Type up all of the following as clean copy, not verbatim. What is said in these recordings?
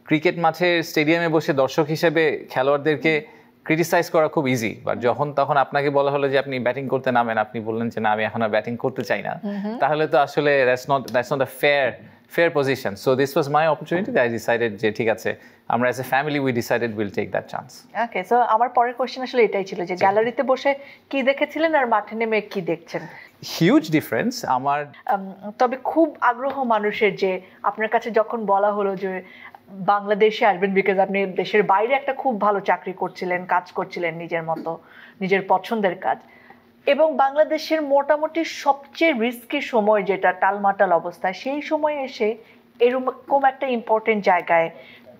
Cricket মাঠের স্টেডিয়ামে বসে দর্শক হিসেবে খেলোয়াড়দেরকে ক্রিটিসাইজ করা খুব ইজি, বাট যখন তখন আপনাকে বলা হলো যে আপনি ব্যাটিং করতে নামেন, আপনি বললেন যে না আমি এখন আর ব্যাটিং করতে চাই না, তাহলে তো আসলে that's not a fair position. So this was my opportunity that I decided যে ঠিক আছে আমরা as a family we decided we'll take that chance. Okay, so আমার পরের কোশ্চেন আসলে এটাই ছিল যে গ্যালারিতে বসে কি দেখেছিলেন আর মাঠে নেমে কি দেখছেন? হিউজ ডিফারেন্স আমার। তবে খুব আগ্রহ মানুষের যে আপনার কাছে যখন বলা হলো যে বাংলাদেশে আসবেন, বিকজ আপনি দেশের বাইরে একটা খুব ভালো চাকরি করছিলেন, কাজ করছিলেন নিজের মতো, নিজের পছন্দের কাজ, এবং বাংলাদেশের মোটামুটি সবচেয়ে রিস্কি সময় যেটা টালমাটাল অবস্থা, সেই সময় এসে এরকম একটা ইম্পর্টেন্ট জায়গায়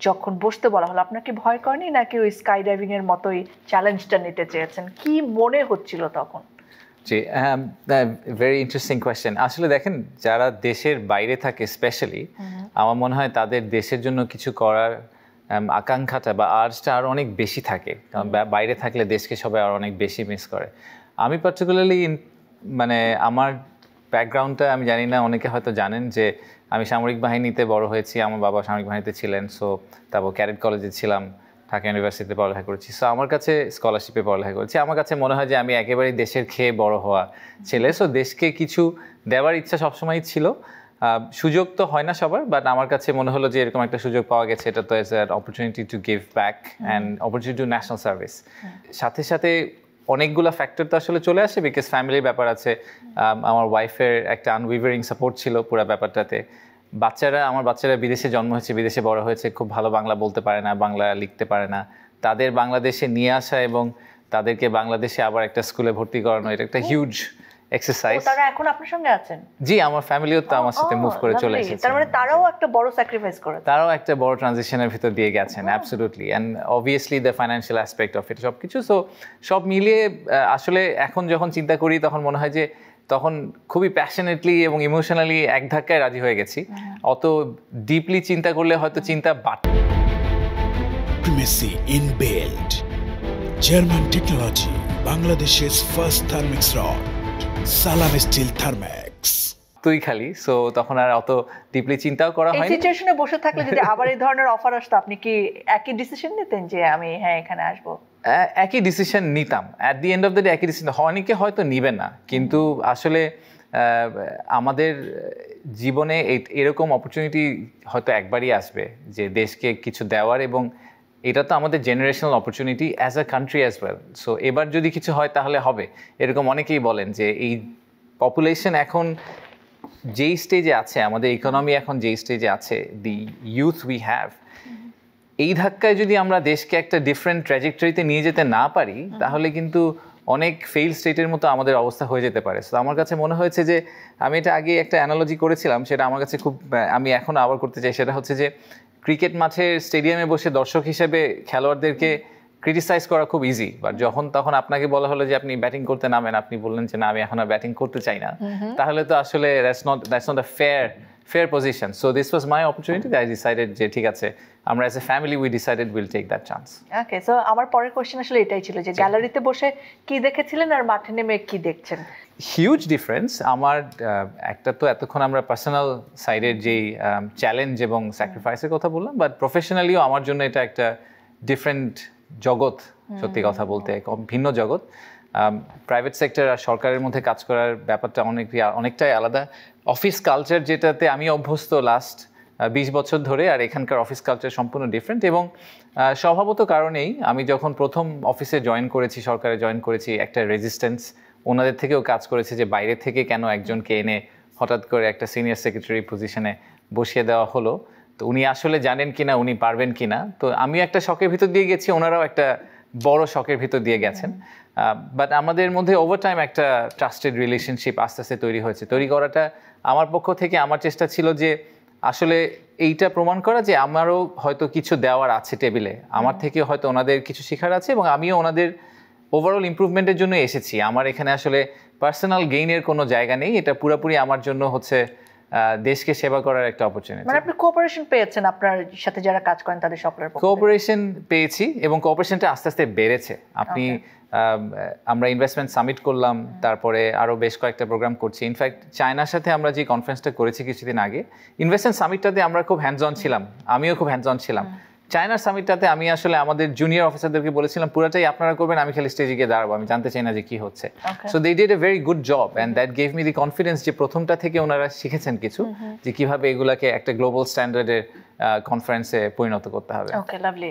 যখন বসতে বলা হলো, আপনার কি ভয় করেনি নাকি ওই স্কাই ডাইভিং এর মতোই চ্যালেঞ্জটা নিতে চেয়েছেন? কি মনে হচ্ছিল তখন? জি, ভেরি ইন্টারেস্টিং কোয়েশ্চেন। আসলে দেখেন, যারা দেশের বাইরে থাকে স্পেশালি, আমার মনে হয় তাদের দেশের জন্য কিছু করার আকাঙ্ক্ষাটা বা আর্জটা আরও অনেক বেশি থাকে, কারণ বাইরে থাকলে দেশকে সবাই আরও অনেক বেশি মিস করে। আমি পার্টিকুলারলি মানে আমার ব্যাকগ্রাউন্ডটা আমি জানি না, অনেকে হয়তো জানেন যে আমি সামরিক বাহিনীতে বড় হয়েছি, আমার বাবা সামরিক বাহিনীতে ছিলেন, সো তারপর ক্যাডেট কলেজে ছিলাম, ঢাকা ইউনিভার্সিটিতে পড়ালেখা করেছি, সো আমার কাছে স্কলারশিপে পড়ালেখা করেছি। আমার কাছে মনে হয় যে আমি একেবারেই দেশের খেয়ে বড় হওয়া ছেলে, সো দেশকে কিছু দেওয়ার ইচ্ছা সবসময়ই ছিল। সুযোগ তো হয় না সবার, বাট আমার কাছে মনে হলো যে এরকম একটা সুযোগ পাওয়া গেছে, এটা তো as an opportunity to give back and opportunity to national service. সাথে সাথে অনেকগুলো ফ্যাক্টর তো আসলে চলে আসে, বিকজ ফ্যামিলির ব্যাপার আছে। আমার ওয়াইফের একটা আনউইভারিং সাপোর্ট ছিল পুরো ব্যাপারটাতে। আমার বাচ্চারা বিদেশে জন্ম হয়েছে, বিদেশে বড় হয়েছে, খুব ভালো বাংলা বলতে পারে না, বাংলা লিখতে পারে না, তাদের বাংলাদেশে নিয়ে আসা এবং তাদেরকে বাংলাদেশে আবার একটা স্কুলে ভর্তি করানো, এটা একটা হিউজ এক্সারসাইজ। তারা এখন আপনার সঙ্গে আছেন? জি, আমার ফ্যামিলিও তো আমার সাথে মুভ করে চলে এসেছে। তার মানে তারাও একটা বড় স্যাক্রিফাইস করেছে, তারাও একটা বড় ট্রানজিশনের ভিতর দিয়ে গেছেন, absolutely, and obviously the financial aspect of it, সব কিছু। সো সব মিলিয়ে আসলে এখন যখন চিন্তা করি তখন মনে হয় যে তখন খুবই প্যাশনেটলি এবং ইমোশনালি এক ধাক্কায় রাজি হয়ে গেছি। অত ডিপলি চিন্তা করলে হয়তো চিন্তা বাড়বে। Primacy in build. German technology, Bangladesh's first thermix rod. Salam Steel Thermax. তুই খালি, সো তখন আর অত ডিপলি চিন্তাও করা হয়নি। এই সিচুয়েশনে বসে থাকলে যদি আবার এই ধরনের অফার আসতো, আপনি কি একই ডিসিশন নিতেন যে আমি এখানে আসবো? একই ডিসিশন নিতাম, at the end of the day একই ডিসিশন। অনেকে হয়তো নিবেন না, কিন্তু আসলে আমাদের জীবনে এরকম অপরচুনিটি হয়তো একবারই আসবে যে দেশকে কিছু দেওয়ার, এবং এটা তো আমাদের generational opportunity as a country as well. So এবার যদি কিছু হয় তাহলে হবে, এরকম অনেকেই বলেন যে এই পপুলেশন এখন যেই স্টেজে আছে, আমাদের ইকোনমি এখন যেই স্টেজে আছে, দি ইউথ উই হ্যাভ, এই ধাক্কায় যদি আমরা দেশকে একটা ডিফারেন্ট ট্র্যাজেক্টরিতে নিয়ে যেতে না পারি, তাহলে কিন্তু অনেক ফেইল স্টেটের মতো আমাদের অবস্থা হয়ে যেতে পারে। সো আমার কাছে মনে হয়েছে যে আমি এটা আগে একটা অ্যানালজি করেছিলাম, সেটা আমার কাছে খুব, আমি এখন আবার করতে চাই, সেটা হচ্ছে যে ক্রিকেট মাঠের স্টেডিয়ামে বসে দর্শক হিসেবে খেলোয়াড়দেরকে ক্রিটিসাইজ করা খুব ইজি, বাট যখন তখন আপনাকে বলা হলো যে আপনি ব্যাটিং করতে নামেন, আপনি বললেন যে না আমি এখন আর ব্যাটিং করতে চাই না, তাহলে তো আসলে that's not a fair position. So this was my opportunity that I decided যে ঠিক আছে আমরা as a family we decided we'll take that chance. Okay, so আমার পরের কোশ্চেন আসলে এটাই ছিল যে গ্যালারিতে বসে কি দেখেছিলেন আর মাঠে নেমে কি দেখছেন? Huge difference. আমার একটা তো এতক্ষণ আমরা পার্সোনাল সাইডের যেই চ্যালেঞ্জ এবং স্যাক্রিফাইসের কথা বললাম, বাট প্রফেশনালিও আমার জন্য এটা একটা ডিফারেন্ট জগৎ, সত্যি কথা বলতে ভিন্ন জগৎ। প্রাইভেট সেক্টর আর সরকারের মধ্যে কাজ করার ব্যাপারটা অনেকটাই আলাদা। অফিস কালচার যেটাতে আমি অভ্যস্ত লাস্ট 20 বছর ধরে, আর এখানকার অফিস কালচার সম্পূর্ণ ডিফারেন্ট। এবং স্বভাবত কারণেই আমি যখন প্রথম অফিসে জয়েন করেছি, সরকারে জয়েন করেছি, একটা রেজিস্ট্যান্স ওনাদের থেকেও কাজ করেছে যে বাইরে থেকে কেন একজনকে এনে হঠাৎ করে একটা সিনিয়র সেক্রেটারি পজিশনে বসিয়ে দেওয়া হলো, তো উনি আসলে জানেন কিনা, উনি পারবেন কিনা। তো আমি একটা শখের ভিতর দিয়ে গেছি, ওনারাও একটা বড় শখের ভিতর দিয়ে গেছেন, বাট আমাদের মধ্যে ওভার টাইম একটা ট্রাস্টেড রিলেশনশিপ আস্তে আস্তে তৈরি হয়েছে। তৈরি করাটা আমার পক্ষ থেকে আমার চেষ্টা ছিল যে আসলে এইটা প্রমাণ করা যে আমারও হয়তো কিছু দেওয়ার আছে টেবিলে, আমার থেকে হয়তো ওনাদের কিছু শেখার আছে, এবং আমিও ওনাদের ওভারঅল ইমপ্রুভমেন্টের জন্য এসেছি। আমার এখানে আসলে পার্সোনাল গেইনের কোনো জায়গা নেই, এটা পুরোপুরি আমার জন্য হচ্ছে দেশকে সেবা করার একটা অপরচুনিটি। মানে আপনি কোঅপারেশন পেয়েছেন আপনার সাথে যারা কাজ করেন তাদের সকলের পক্ষ থেকে? কোঅপারেশন পেয়েছি এবং কোঅপারেশনটা আস্তে আস্তে বেড়েছে। আপনি আমরা ইনভেস্টমেন্ট সামিট করলাম, তারপরে আরো বেশ কয়েকটা প্রোগ্রাম করছি। ইনফ্যাক্ট চায়নার সাথে আমরা যে কনফারেন্সটা করেছি কিছুদিন আগে, ইনভেস্টমেন্ট সামিটটাতে আমরা খুব হ্যান্ডস অন ছিলাম, আমিও খুব হ্যান্ডস অন ছিলাম। চায়নার সামিটটাতে আমি আসলে আমাদের জুনিয়র অফিসারদেরকে বলেছিলাম পুরোটাই আপনারা করবেন, আমি খালি স্টেজে গিয়ে দাঁড়াবো, আমি জানতে চাই না যে কি হচ্ছে। So they did a very good job and that gave me the confidence যে প্রথমটা থেকে ওনারা শিখেছেন কিছু, যে কিভাবে এগুলাকে একটা গ্লোবাল স্ট্যান্ডার্ডের কনফারেন্সে পরিণত করতে হবে। ওকে, লাভলি।